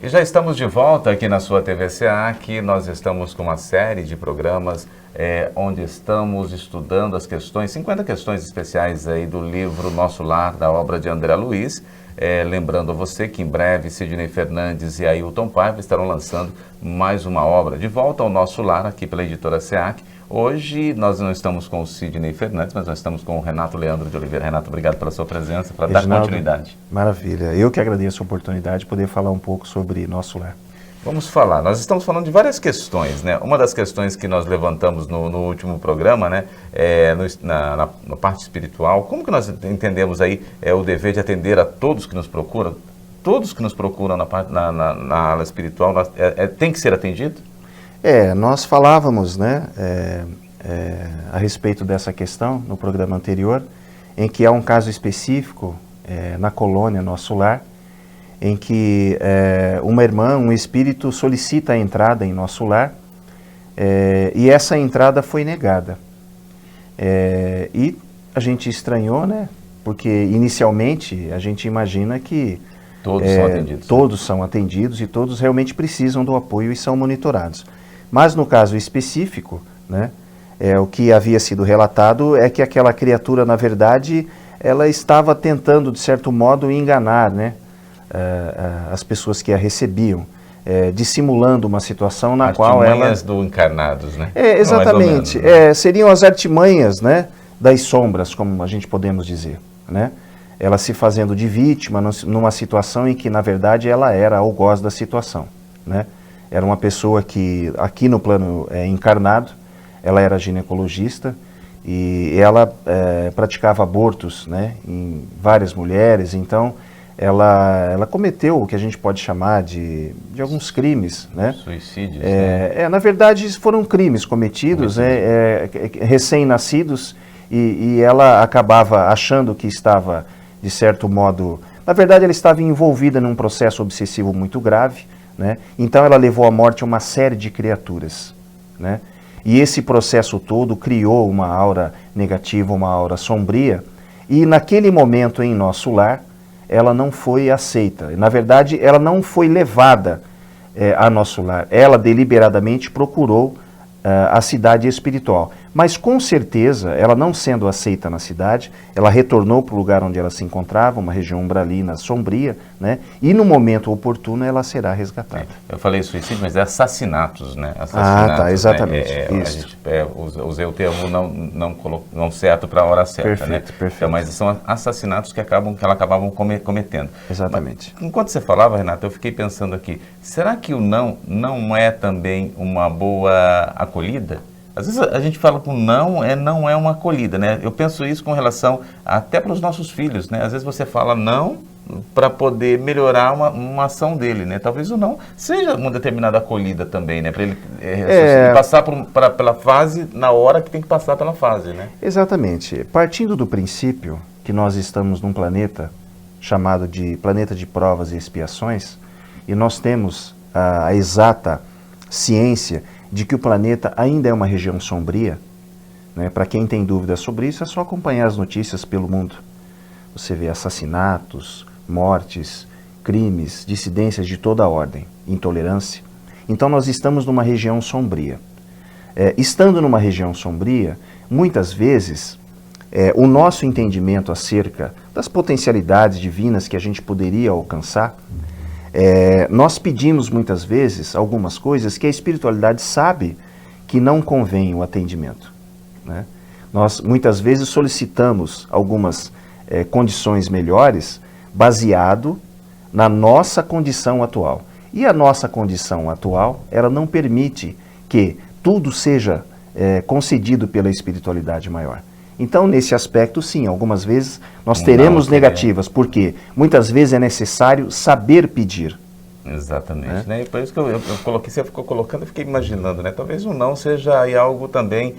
E já estamos de volta aqui na sua TVCA, que nós estamos com uma série de programas onde estamos estudando as questões, 50 questões especiais aí do livro Nosso Lar, da obra de André Luiz. Lembrando a você que em breve Sidney Fernandes e Ailton Paiva estarão lançando mais uma obra. De volta ao Nosso Lar, aqui pela editora SEAC. Hoje nós não estamos com o Sidney Fernandes, mas nós estamos com o Renato Leandro de Oliveira. Renato, obrigado pela sua presença, para dar continuidade. Maravilha. Eu que agradeço a oportunidade de poder falar um pouco sobre Nosso Lar. Vamos falar. Nós estamos falando de várias questões, né? Uma das questões que nós levantamos no último programa, né? Na parte espiritual. Como que nós entendemos aí o dever de atender a todos que nos procuram? Todos que nos procuram na ala espiritual, tem que ser atendido? Nós falávamos, né, a respeito dessa questão no programa anterior, em que há um caso específico na colônia Nosso Lar, em que uma irmã, um espírito solicita a entrada em Nosso Lar e essa entrada foi negada. E a gente estranhou, né, porque inicialmente a gente imagina que todos são atendidos e todos realmente precisam do apoio e são monitorados. Mas no caso específico, né, o que havia sido relatado é que aquela criatura, na verdade, ela estava tentando, de certo modo, enganar, né, as pessoas que a recebiam, dissimulando uma situação na qual ela... Artimanhas do encarnados, né? Exatamente. Seriam as artimanhas, né, das sombras, como a gente podemos dizer, né? Ela se fazendo de vítima numa situação em que, na verdade, ela era algoz da situação, né? Era uma pessoa que, aqui no plano encarnado, ela era ginecologista e ela praticava abortos, né, em várias mulheres. Então, ela cometeu o que a gente pode chamar de alguns crimes, né? Suicídios. Na verdade, foram crimes cometidos, recém-nascidos, e ela acabava achando que estava, de certo modo... Na verdade, ela estava envolvida num processo obsessivo muito grave, né? Então ela levou à morte uma série de criaturas, né? E esse processo todo criou uma aura negativa, uma aura sombria, e naquele momento em Nosso Lar, ela não foi aceita. Na verdade, ela não foi levada a Nosso Lar. Ela deliberadamente procurou a cidade espiritual. Mas com certeza, ela não sendo aceita na cidade, ela retornou para o lugar onde ela se encontrava, uma região umbralina sombria, né? E no momento oportuno ela será resgatada. Eu falei suicídio, mas é assassinatos, né? Tá, exatamente. Isso. Usei o termo não certo para a hora certa, perfeito, né? Perfeito. Então, mas são assassinatos que ela acabavam cometendo. Exatamente. Mas, enquanto você falava, Renato, eu fiquei pensando aqui, será que o não é também uma boa acolhida? Às vezes a gente fala que o não é uma acolhida, né? Eu penso isso com relação até para os nossos filhos, né? Às vezes você fala não para poder melhorar uma ação dele, né? Talvez o não seja uma determinada acolhida também, né? Para ele passar pela fase na hora que tem que passar pela fase, né? Exatamente. Partindo do princípio que nós estamos num planeta chamado de planeta de provas e expiações, e nós temos a exata ciência de que o planeta ainda é uma região sombria, né? Para quem tem dúvidas sobre isso, é só acompanhar as notícias pelo mundo. Você vê assassinatos, mortes, crimes, dissidências de toda a ordem, intolerância. Então nós estamos numa região sombria. Estando numa região sombria, muitas vezes o nosso entendimento acerca das potencialidades divinas que a gente poderia alcançar, nós pedimos muitas vezes algumas coisas que a espiritualidade sabe que não convém o atendimento, né? Nós muitas vezes solicitamos algumas condições melhores baseado na nossa condição atual. E a nossa condição atual, ela não permite que tudo seja concedido pela espiritualidade maior. Então, nesse aspecto, sim, algumas vezes nós teremos negativas, porque muitas vezes é necessário saber pedir. Exatamente, né? E por isso que eu coloquei, você ficou colocando, eu fiquei imaginando, né? Talvez o não seja aí algo também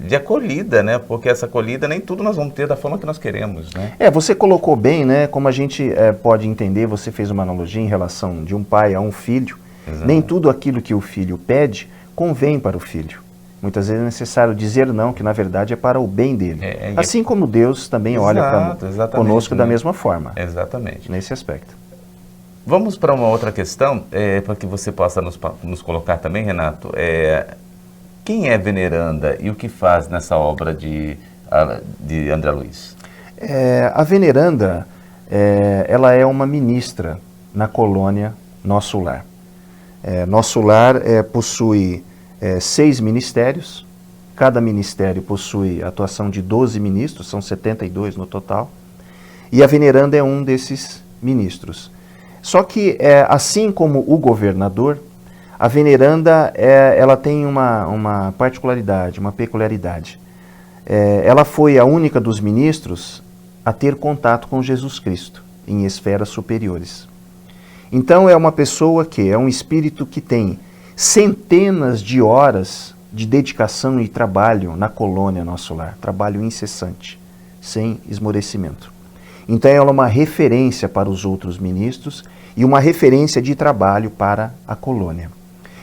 de acolhida, né? Porque essa acolhida nem tudo nós vamos ter da forma que nós queremos, né? Você colocou bem, né? Como a gente pode entender, você fez uma analogia em relação de um pai a um filho. Exato. Nem tudo aquilo que o filho pede convém para o filho. Muitas vezes é necessário dizer não, que na verdade é para o bem dele. Assim como Deus também olha para conosco da mesma forma. Exatamente. Nesse aspecto. Vamos para uma outra questão, para que você possa nos colocar também, Renato. Quem é veneranda e o que faz nessa obra de André Luiz? A veneranda, ela é uma ministra na colônia Nosso Lar. Nosso Lar possui 6 ministérios, cada ministério possui a atuação de 12 ministros, são 72 no total, e a veneranda é um desses ministros. Só que, assim como o governador, a veneranda ela tem uma particularidade, uma peculiaridade. Ela foi a única dos ministros a ter contato com Jesus Cristo em esferas superiores. Então é uma pessoa que é um espírito que tem centenas de horas de dedicação e trabalho na colônia Nosso Lar, trabalho incessante, sem esmorecimento. Então ela é uma referência para os outros ministros e uma referência de trabalho para a colônia.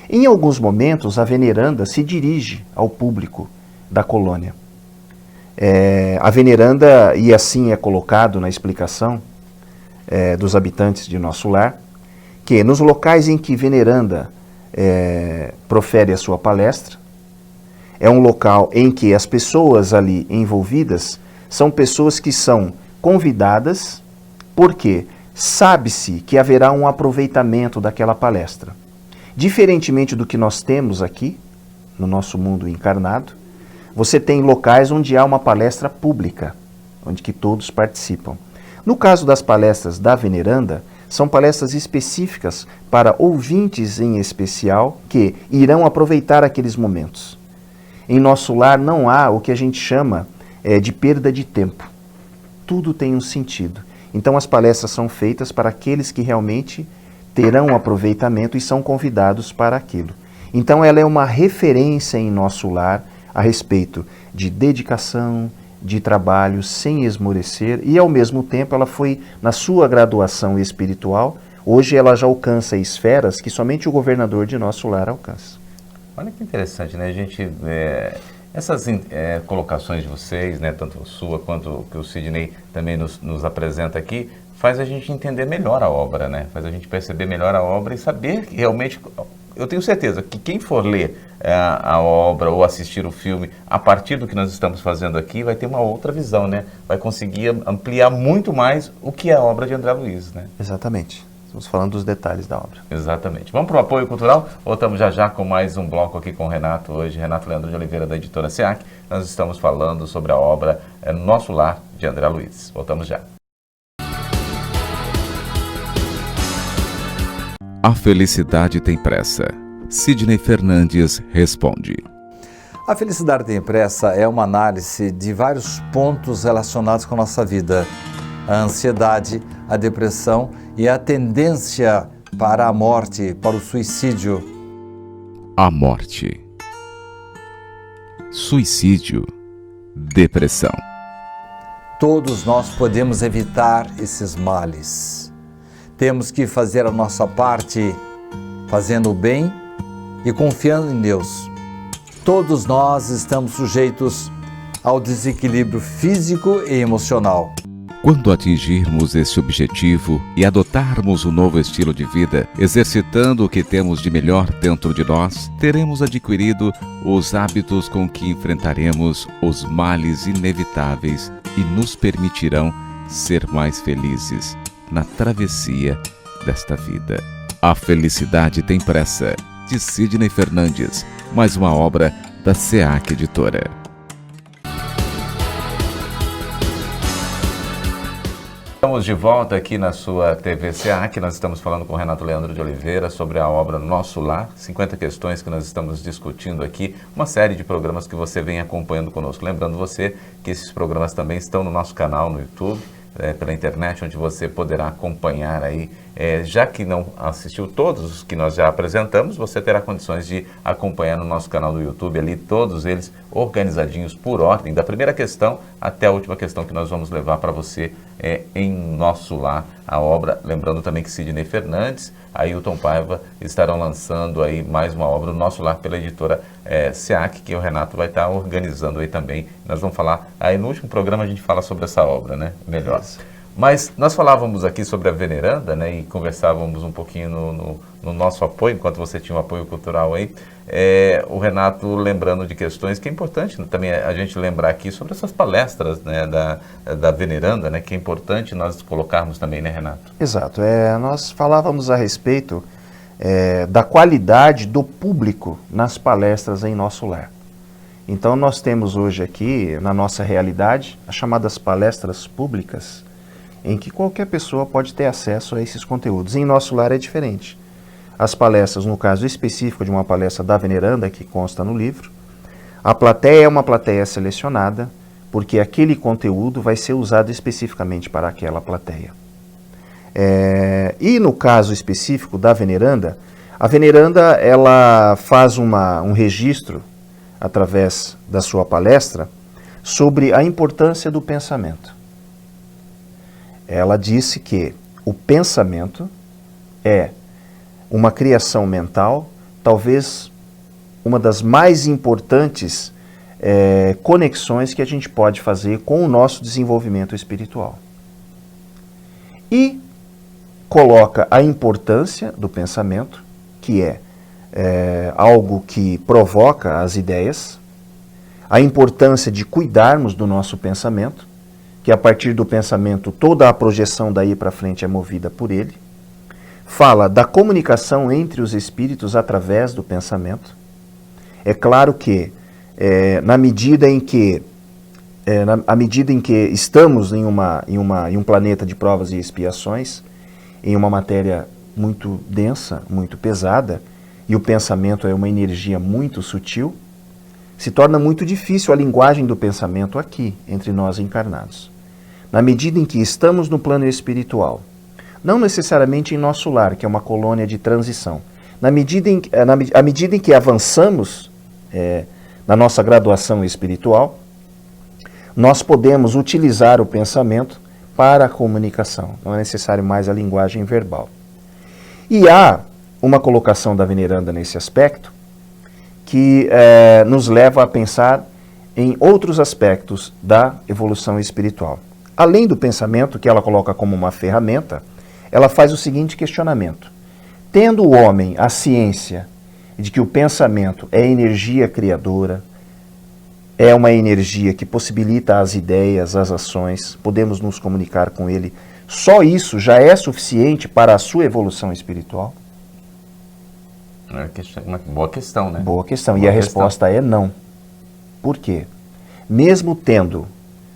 Em alguns momentos, a veneranda se dirige ao público da colônia. A veneranda, e assim é colocado na explicação dos habitantes de Nosso Lar, que nos locais em que veneranda profere a sua palestra, é um local em que as pessoas ali envolvidas são pessoas que são convidadas, porque sabe-se que haverá um aproveitamento daquela palestra. Diferentemente do que nós temos aqui, no nosso mundo encarnado, você tem locais onde há uma palestra pública, onde que todos participam. No caso das palestras da veneranda, são palestras específicas para ouvintes em especial que irão aproveitar aqueles momentos. Em Nosso Lar não há o que a gente chama de perda de tempo. Tudo tem um sentido. Então as palestras são feitas para aqueles que realmente terão aproveitamento e são convidados para aquilo. Então ela é uma referência em Nosso Lar a respeito de dedicação, de trabalho sem esmorecer, e ao mesmo tempo ela foi na sua graduação espiritual. Hoje ela já alcança esferas que somente o governador de Nosso Lar alcança. Olha que interessante, né? A gente, essas colocações de vocês, né, tanto a sua quanto o que o Sidney também nos apresenta aqui, faz a gente entender melhor a obra, né? Faz a gente perceber melhor a obra e saber que realmente, eu tenho certeza que quem for ler a obra ou assistir o filme a partir do que nós estamos fazendo aqui vai ter uma outra visão, né? Vai conseguir ampliar muito mais o que é a obra de André Luiz, né? Exatamente. Estamos falando dos detalhes da obra. Exatamente. Vamos para o apoio cultural? Voltamos já com mais um bloco aqui com o Renato hoje. Renato Leandro de Oliveira, da editora SEAC. Nós estamos falando sobre a obra Nosso Lar, de André Luiz. Voltamos já. A felicidade tem pressa. Sidney Fernandes responde. A felicidade tem pressa é uma análise de vários pontos relacionados com a nossa vida. A ansiedade, a depressão e a tendência para a morte, para o suicídio. A morte. Suicídio. Depressão. Todos nós podemos evitar esses males. Temos que fazer a nossa parte fazendo o bem e confiando em Deus. Todos nós estamos sujeitos ao desequilíbrio físico e emocional. Quando atingirmos esse objetivo e adotarmos um novo estilo de vida, exercitando o que temos de melhor dentro de nós, teremos adquirido os hábitos com que enfrentaremos os males inevitáveis e nos permitirão ser mais felizes na travessia desta vida. A felicidade tem pressa, de Sidney Fernandes, mais uma obra da SEAC Editora. Estamos de volta aqui na sua TV SEAC. Nós estamos falando com o Renato Leandro de Oliveira sobre a obra Nosso Lar, 50 questões que nós estamos discutindo aqui, uma série de programas que você vem acompanhando conosco. Lembrando você que esses programas também estão no nosso canal no YouTube, pela internet, onde você poderá acompanhar aí. Já que não assistiu todos os que nós já apresentamos, você terá condições de acompanhar no nosso canal do YouTube ali, todos eles organizadinhos por ordem, da primeira questão até a última questão que nós vamos levar para você em Nosso Lar, a obra. Lembrando também que Sidney Fernandes, Ailton Paiva estarão lançando aí mais uma obra, o Nosso Lar, pela editora SEAC, que o Renato vai estar organizando aí também. Nós vamos falar, aí no último programa a gente fala sobre essa obra, né? Melhor. Mas nós falávamos aqui sobre a veneranda, né, e conversávamos um pouquinho no nosso apoio, enquanto você tinha um apoio cultural aí, o Renato lembrando de questões que é importante também a gente lembrar aqui sobre essas palestras, né, da veneranda, né, que é importante nós colocarmos também, né, Renato? Exato. Nós falávamos a respeito da qualidade do público nas palestras em nosso lar. Então nós temos hoje aqui, na nossa realidade, as chamadas palestras públicas, em que qualquer pessoa pode ter acesso a esses conteúdos. Em nosso lar é diferente. As palestras, no caso específico de uma palestra da veneranda, que consta no livro, a plateia é uma plateia selecionada, porque aquele conteúdo vai ser usado especificamente para aquela plateia. E no caso específico da veneranda, a veneranda ela faz um registro, através da sua palestra, sobre a importância do pensamento. Ela disse que o pensamento é uma criação mental, talvez uma das mais importantes conexões que a gente pode fazer com o nosso desenvolvimento espiritual. E coloca a importância do pensamento, que é algo que provoca as ideias, a importância de cuidarmos do nosso pensamento, que a partir do pensamento toda a projeção daí para frente é movida por ele. Fala da comunicação entre os espíritos através do pensamento. É claro que, na medida em que estamos em um planeta de provas e expiações, em uma matéria muito densa, muito pesada, e o pensamento é uma energia muito sutil, se torna muito difícil a linguagem do pensamento aqui, entre nós encarnados. Na medida em que estamos no plano espiritual, não necessariamente em nosso lar, que é uma colônia de transição, à medida em que avançamos na nossa graduação espiritual, nós podemos utilizar o pensamento para a comunicação. Não é necessário mais a linguagem verbal. E há uma colocação da veneranda nesse aspecto que nos leva a pensar em outros aspectos da evolução espiritual. Além do pensamento, que ela coloca como uma ferramenta, ela faz o seguinte questionamento. Tendo o homem a ciência de que o pensamento é energia criadora, é uma energia que possibilita as ideias, as ações, podemos nos comunicar com ele, só isso já é suficiente para a sua evolução espiritual? Uma boa questão, né? Boa questão. E a resposta é não. Por quê? Mesmo tendo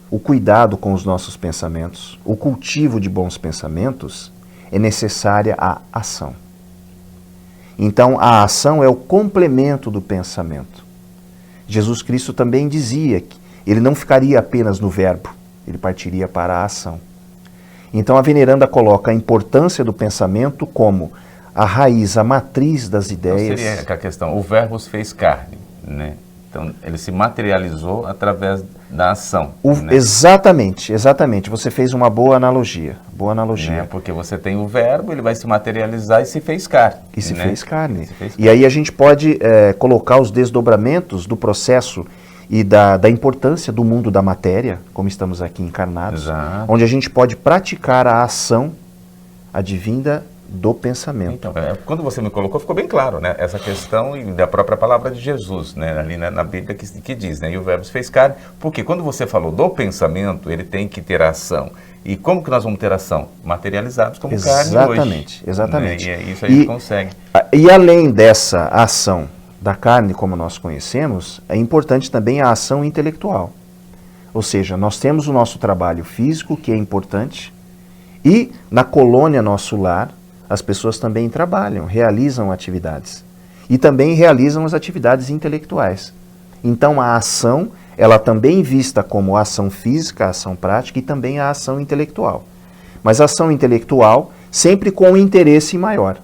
o cuidado com os nossos pensamentos, o cultivo de bons pensamentos, é necessária a ação. Então, a ação é o complemento do pensamento. Jesus Cristo também dizia que ele não ficaria apenas no verbo, ele partiria para a ação. Então, a veneranda coloca a importância do pensamento como a raiz, a matriz das ideias. Então seria a questão, o verbo se fez carne, né? Então, ele se materializou através da ação. Né? Exatamente. Você fez uma boa analogia. Porque você tem o verbo, ele vai se materializar e se fez carne. Fez carne. E aí a gente pode colocar os desdobramentos do processo e da importância do mundo da matéria, como estamos aqui encarnados, Exato. Onde a gente pode praticar a ação advinda do pensamento. Então, quando você me colocou, ficou bem claro, né? Essa questão da própria palavra de Jesus, né? Ali na Bíblia que diz, né? E o verbo se fez carne, porque quando você falou do pensamento, ele tem que ter ação. E como que nós vamos ter ação? Materializados como carne hoje. Exatamente. Né? E isso a gente consegue. E além dessa ação da carne, como nós conhecemos, é importante também a ação intelectual. Ou seja, nós temos o nosso trabalho físico, que é importante, e na colônia nosso lar, as pessoas também trabalham, realizam atividades. E também realizam as atividades intelectuais. Então a ação, ela também vista como a ação física, a ação prática e também a ação intelectual. Mas a ação intelectual sempre com um interesse maior,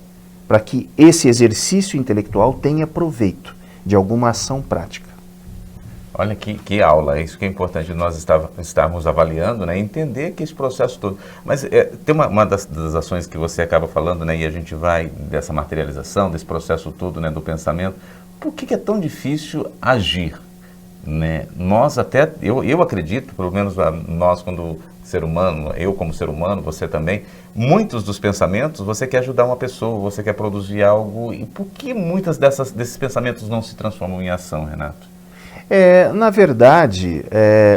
para que esse exercício intelectual tenha proveito de alguma ação prática. Olha que aula, é isso que é importante nós estarmos avaliando, né? Entender que esse processo todo... Mas tem uma das ações que você acaba falando, né? E a gente vai dessa materialização, desse processo todo, né? Do pensamento. Por que é tão difícil agir? né? Nós até, eu acredito, pelo menos nós quando ser humano, eu como ser humano, você também, muitos dos pensamentos você quer ajudar uma pessoa, você quer produzir algo, e por que muitas desses pensamentos não se transformam em ação, Renato? Na verdade,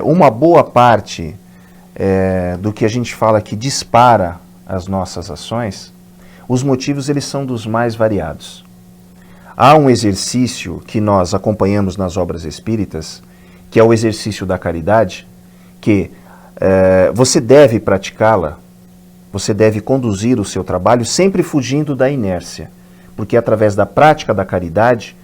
uma boa parte do que a gente fala que dispara as nossas ações, os motivos eles são dos mais variados. Há um exercício que nós acompanhamos nas obras espíritas, que é o exercício da caridade, que você deve praticá-la, você deve conduzir o seu trabalho sempre fugindo da inércia, porque através da prática da caridade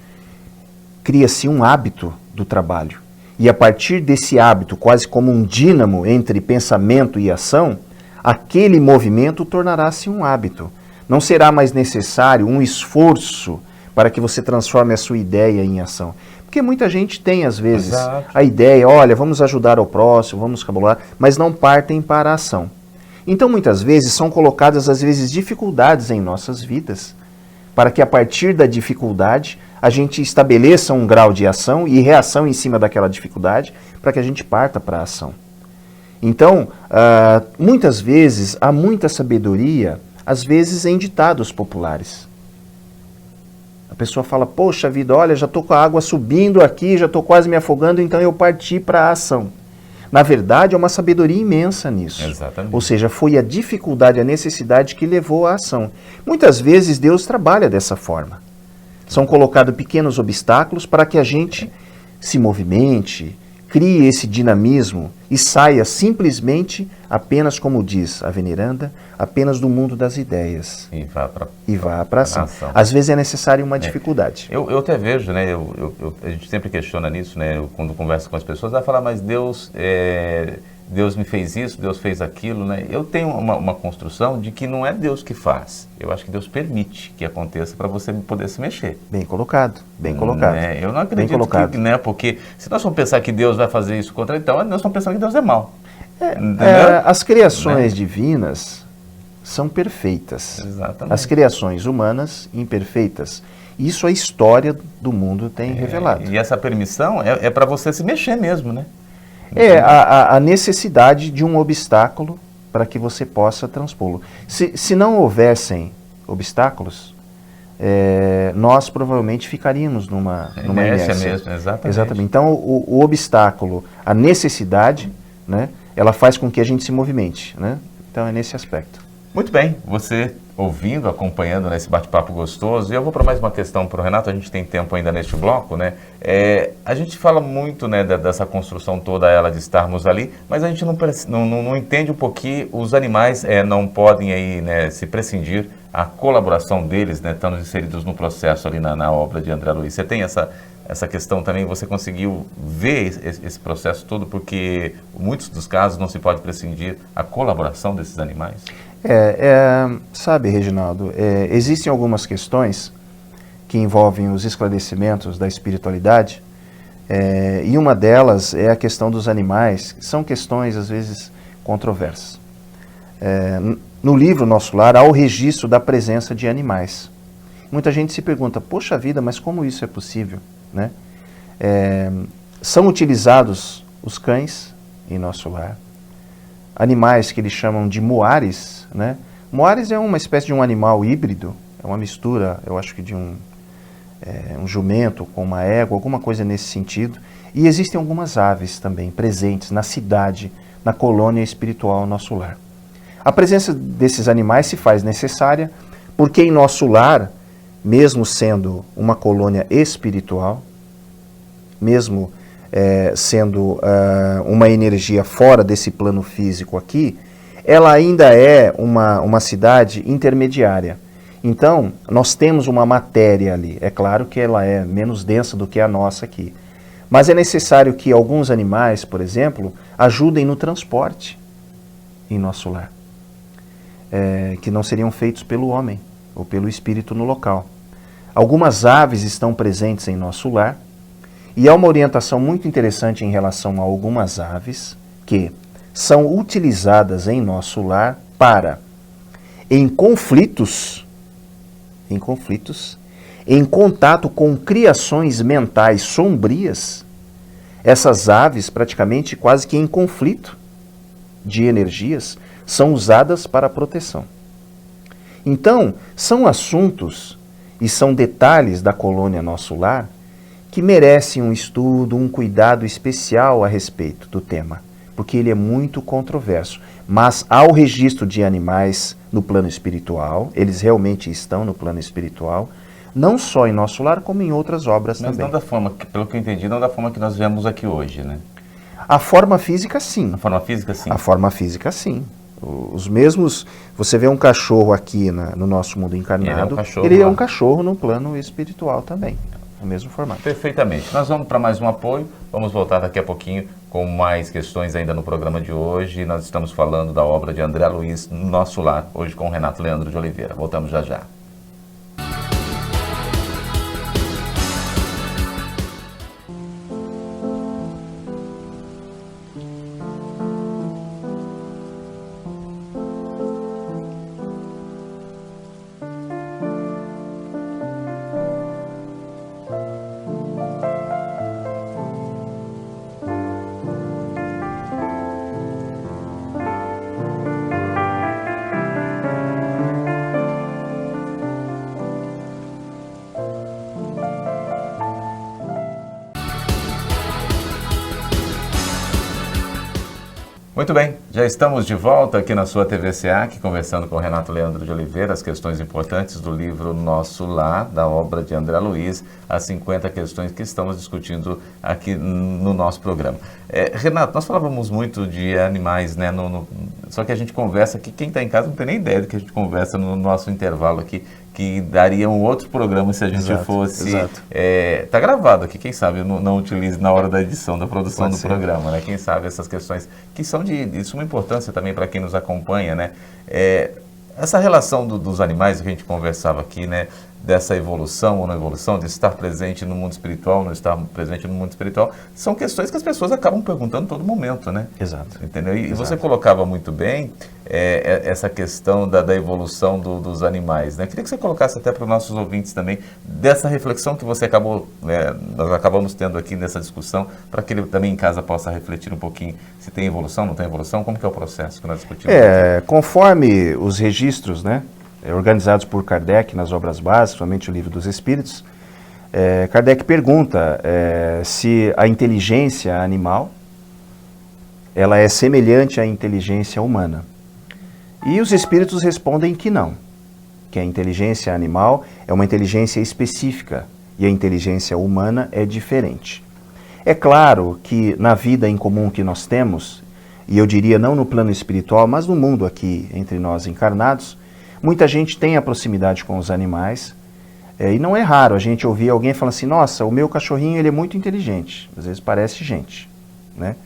cria-se um hábito do trabalho. E a partir desse hábito, quase como um dínamo entre pensamento e ação, aquele movimento tornará-se um hábito. Não será mais necessário um esforço para que você transforme a sua ideia em ação. Porque muita gente tem, às vezes, a ideia, olha, vamos ajudar ao próximo, vamos cabular, mas não partem para a ação. Então, muitas vezes, são colocadas, às vezes, dificuldades em nossas vidas, para que, a partir da dificuldade, a gente estabeleça um grau de ação e reação em cima daquela dificuldade, para que a gente parta para a ação. Então, muitas vezes, há muita sabedoria, às vezes, em ditados populares. A pessoa fala, poxa vida, olha, já estou com a água subindo aqui, já estou quase me afogando, então eu parti para a ação. Na verdade, é uma sabedoria imensa nisso. Exatamente. Ou seja, foi a dificuldade, a necessidade que levou à ação. Muitas vezes Deus trabalha dessa forma. São colocados pequenos obstáculos para que a gente se movimente, crie esse dinamismo e saia simplesmente, apenas como diz a veneranda, apenas do mundo das ideias. E vá para a ação. Às vezes é necessário uma dificuldade. Eu até vejo, né, a gente sempre questiona nisso, né, quando conversa com as pessoas, vai falar, mas Deus me fez isso, Deus fez aquilo, né? Eu tenho uma construção de que não é Deus que faz. Eu acho que Deus permite que aconteça para você poder se mexer. Bem colocado, bem colocado. Eu não acredito que, né, porque se nós vamos pensar que Deus vai fazer isso contra ele, então nós estamos pensando que Deus é mau. As criações divinas são perfeitas. Exatamente. As criações humanas, imperfeitas. Isso a história do mundo tem revelado. E essa permissão é para você se mexer mesmo, né? A necessidade de um obstáculo para que você possa transpô-lo. Se não houvessem obstáculos, nós provavelmente ficaríamos numa inércia mesmo, exatamente. Então, o obstáculo, a necessidade, né, ela faz com que a gente se movimente, né? Então, é nesse aspecto. Muito bem, você ouvindo, acompanhando nesse bate-papo gostoso, e eu vou para mais uma questão para o Renato, a gente tem tempo ainda neste bloco, né? A gente fala muito, né, dessa construção toda, ela de estarmos ali, mas a gente não entende um pouquinho, os animais não podem aí, né, se prescindir, a colaboração deles, né, estando inseridos no processo ali na obra de André Luiz. Você tem essa questão também, você conseguiu ver esse processo todo, porque em muitos dos casos não se pode prescindir a colaboração desses animais? Sabe, Reginaldo, existem algumas questões que envolvem os esclarecimentos da espiritualidade, e uma delas é a questão dos animais, que são questões, às vezes, controversas. No livro Nosso Lar, há o registro da presença de animais. Muita gente se pergunta, poxa vida, mas como isso é possível? Né? São utilizados os cães em Nosso Lar, animais que eles chamam de moares, né? Moares é uma espécie de um animal híbrido, é uma mistura, eu acho que de um jumento com uma égua, alguma coisa nesse sentido. E existem algumas aves também presentes na cidade, na colônia espiritual Nosso Lar. A presença desses animais se faz necessária porque em Nosso Lar, mesmo sendo uma colônia espiritual, mesmo sendo uma energia fora desse plano físico aqui, ela ainda é uma cidade intermediária. Então, nós temos uma matéria ali. É claro que ela é menos densa do que a nossa aqui. Mas é necessário que alguns animais, por exemplo, ajudem no transporte em Nosso Lar, que não seriam feitos pelo homem ou pelo espírito no local. Algumas aves estão presentes em Nosso Lar, e há uma orientação muito interessante em relação a algumas aves que são utilizadas em Nosso Lar para, em conflitos, em contato com criações mentais sombrias, Essas aves, praticamente quase que em conflito de energias, são usadas para a proteção. Então, são assuntos e são detalhes da colônia Nosso Lar que merecem um estudo, um cuidado especial a respeito do tema, porque ele é muito controverso. Mas há o registro de animais no plano espiritual, eles realmente estão no plano espiritual, não só em Nosso Lar, como em outras obras Mas também. não da forma, pelo que eu entendi, não da forma que nós vemos aqui hoje, né? A forma física, sim. A forma física, sim. A forma física, sim. Os mesmos, você vê um cachorro aqui no nosso mundo encarnado, ele é um cachorro no plano espiritual também, no mesmo formato. Perfeitamente. Nós vamos para mais um apoio, vamos voltar daqui a pouquinho com mais questões ainda no programa de hoje. Nós estamos falando da obra de André Luiz, Nosso Lar, hoje com o Renato Leandro de Oliveira. Voltamos já já. Muito bem, já estamos de volta aqui na sua TV SEAC, conversando com o Renato Leandro de Oliveira, as questões importantes do livro Nosso Lar, da obra de André Luiz, as 50 questões que estamos discutindo aqui no nosso programa. Renato, nós falávamos muito de animais, né? Só que a gente conversa aqui, quem está em casa não tem nem ideia do que a gente conversa no nosso intervalo aqui, que daria um outro programa se a gente fosse... Está gravado aqui, quem sabe eu não utilize na hora da edição, da produção do programa, né? Quem sabe essas questões que são de suma importância também para quem nos acompanha, né? Essa relação dos animais que a gente conversava aqui, né? Dessa evolução ou não evolução, de estar presente no mundo espiritual, não estar presente no mundo espiritual, são questões que as pessoas acabam perguntando todo momento, né? Exato. Entendeu? E você colocava muito bem essa questão da evolução dos animais, né? Queria que você colocasse até para os nossos ouvintes também, dessa reflexão que você nós acabamos tendo aqui nessa discussão, para que ele também em casa possa refletir um pouquinho se tem evolução, não tem evolução, como que é o processo que nós discutimos aqui? Conforme os registros, né? Organizados por Kardec nas obras básicas, somente o Livro dos Espíritos, Kardec pergunta se a inteligência animal ela é semelhante à inteligência humana. E os espíritos respondem que não, que a inteligência animal é uma inteligência específica e a inteligência humana é diferente. É claro que na vida em comum que nós temos, e eu diria não no plano espiritual, mas no mundo aqui entre nós encarnados, muita gente tem a proximidade com os animais, e não é raro a gente ouvir alguém falando assim, nossa, o meu cachorrinho ele é muito inteligente, às vezes parece gente, né?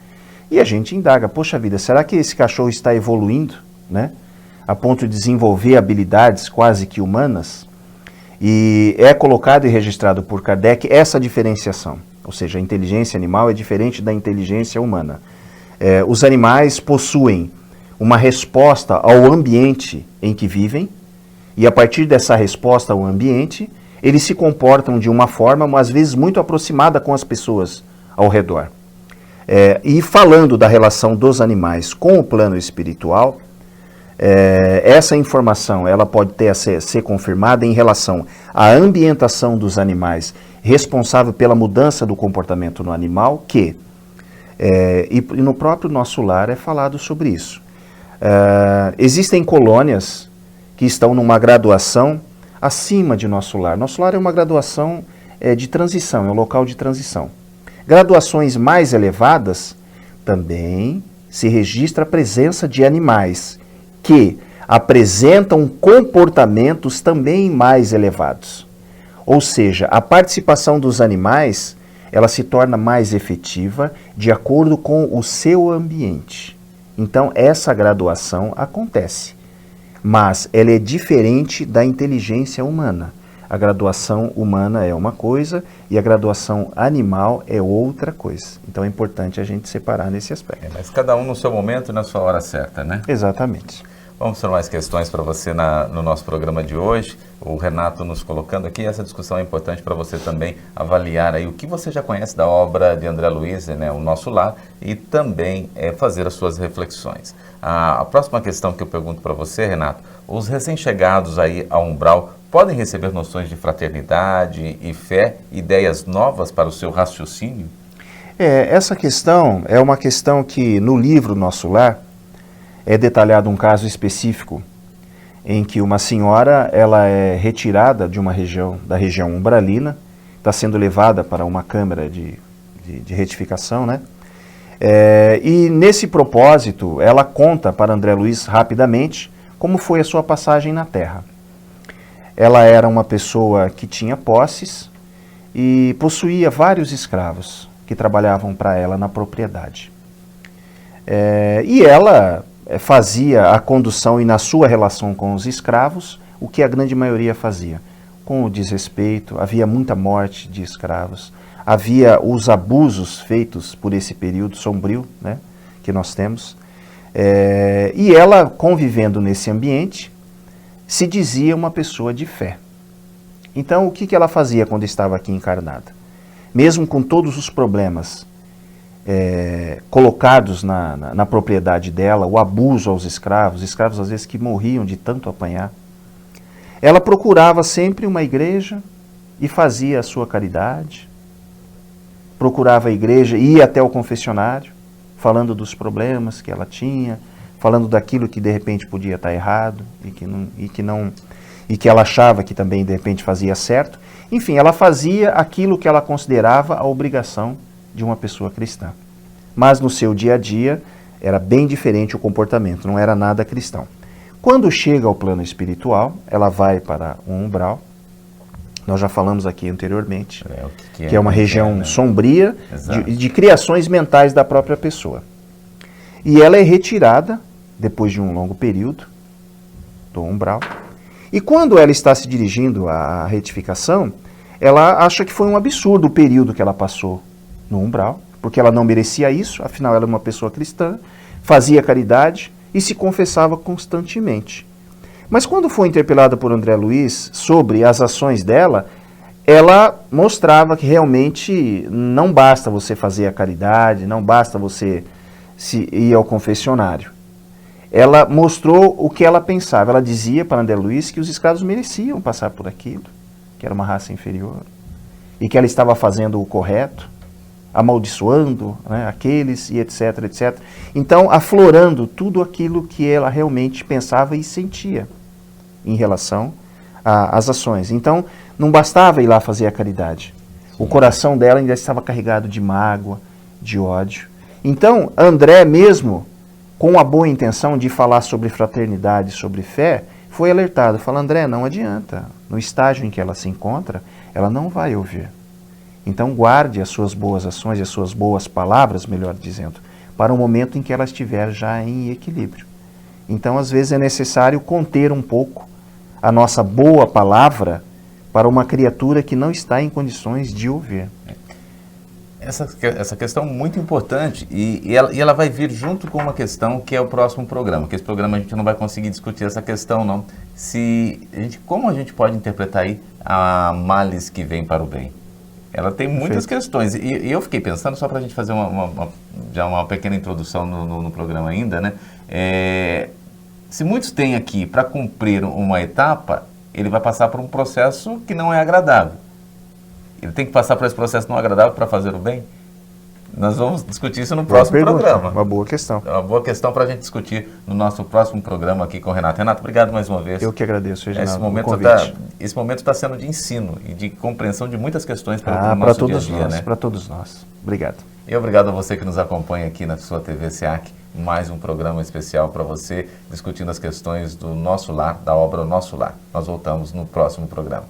E a gente indaga, poxa vida, será que esse cachorro está evoluindo, né? A ponto de desenvolver habilidades quase que humanas? E é colocado e registrado por Kardec essa diferenciação, ou seja, a inteligência animal é diferente da inteligência humana. Os animais possuem uma resposta ao ambiente em que vivem, e a partir dessa resposta ao ambiente, eles se comportam de uma forma, às vezes, muito aproximada com as pessoas ao redor. E falando da relação dos animais com o plano espiritual, essa informação ela pode ser confirmada em relação à ambientação dos animais responsável pela mudança do comportamento no animal, e no próprio Nosso Lar é falado sobre isso. Existem colônias que estão numa graduação acima de Nosso Lar. Nosso Lar é uma graduação de transição, é um local de transição. Graduações mais elevadas, também se registra a presença de animais que apresentam comportamentos também mais elevados. Ou seja, a participação dos animais ela se torna mais efetiva de acordo com o seu ambiente. Então, essa graduação acontece, mas ela é diferente da inteligência humana. A graduação humana é uma coisa e a graduação animal é outra coisa. Então, é importante a gente separar nesse aspecto. Mas cada um no seu momento e na sua hora certa, né? Exatamente. Vamos ter mais questões para você no nosso programa de hoje. O Renato nos colocando aqui, essa discussão é importante para você também avaliar aí o que você já conhece da obra de André Luiz, né, O Nosso Lar, e também fazer as suas reflexões. A próxima questão que eu pergunto para você, Renato, os recém-chegados aí ao umbral podem receber noções de fraternidade e fé, ideias novas para o seu raciocínio? Essa questão é uma questão que no livro Nosso Lar é detalhado um caso específico em que uma senhora ela é retirada de uma região, da região umbralina, está sendo levada para uma câmara de retificação, né? E nesse propósito ela conta para André Luiz rapidamente como foi a sua passagem na Terra. Ela era uma pessoa que tinha posses e possuía vários escravos que trabalhavam para ela na propriedade. E ela fazia a condução e na sua relação com os escravos o que a grande maioria fazia, com o desrespeito. Havia muita morte de escravos, havia os abusos feitos por esse período sombrio, né, que nós temos, e ela, convivendo nesse ambiente, se dizia uma pessoa de fé. Então, o que ela fazia quando estava aqui encarnada? Mesmo com todos os problemas colocados na propriedade dela, o abuso aos escravos às vezes que morriam de tanto apanhar, ela procurava sempre uma igreja e fazia a sua caridade, procurava a igreja, ia até o confessionário, falando dos problemas que ela tinha, falando daquilo que de repente podia estar errado e que ela achava que também de repente fazia certo. Enfim, ela fazia aquilo que ela considerava a obrigação de uma pessoa cristã. Mas no seu dia a dia era bem diferente o comportamento, não era nada cristão. Quando chega ao plano espiritual, ela vai para um umbral. Nós já falamos aqui anteriormente, que é uma região sombria de criações mentais da própria pessoa. E ela é retirada, depois de um longo período, do umbral. E quando ela está se dirigindo à retificação, ela acha que foi um absurdo o período que ela passou no umbral, porque ela não merecia isso, afinal ela era uma pessoa cristã, fazia caridade e se confessava constantemente. Mas quando foi interpelada por André Luiz sobre as ações dela, ela mostrava que realmente não basta você fazer a caridade, não basta você ir ao confessionário. Ela mostrou o que ela pensava. Ela dizia para André Luiz que os escravos mereciam passar por aquilo, que era uma raça inferior, e que ela estava fazendo o correto, amaldiçoando, né, aqueles e etc, etc. Então, aflorando tudo aquilo que ela realmente pensava e sentia em relação às ações. Então, não bastava ir lá fazer a caridade. O coração dela ainda estava carregado de mágoa, de ódio. Então, André, mesmo com a boa intenção de falar sobre fraternidade, sobre fé, foi alertado. Fala, André, não adianta. No estágio em que ela se encontra, ela não vai ouvir. Então, guarde as suas boas ações e as suas boas palavras, melhor dizendo, para o momento em que ela estiver já em equilíbrio. Então, às vezes é necessário conter um pouco a nossa boa palavra para uma criatura que não está em condições de ouvir. Essa questão é muito importante e ela vai vir junto com uma questão que é o próximo programa, que esse programa a gente não vai conseguir discutir essa questão, não. Como a gente pode interpretar aí a males que vem para o bem? Ela tem muitas questões. E eu fiquei pensando, só para a gente fazer já uma pequena introdução no programa ainda, né? Se muitos têm aqui para cumprir uma etapa, ele vai passar por um processo que não é agradável. Ele tem que passar por esse processo não agradável para fazer o bem? Nós vamos discutir isso no próximo programa. Uma boa questão. É uma boa questão para a gente discutir no nosso próximo programa aqui com o Renato. Renato, obrigado mais uma vez. Eu que agradeço, Reginaldo, esse momento está sendo de ensino e de compreensão de muitas questões para o nosso dia a dia, né? Para todos nós. Obrigado. E obrigado a você que nos acompanha aqui na sua TV SEAC. Mais um programa especial para você, discutindo as questões do Nosso Lar, da obra Nosso Lar. Nós voltamos no próximo programa.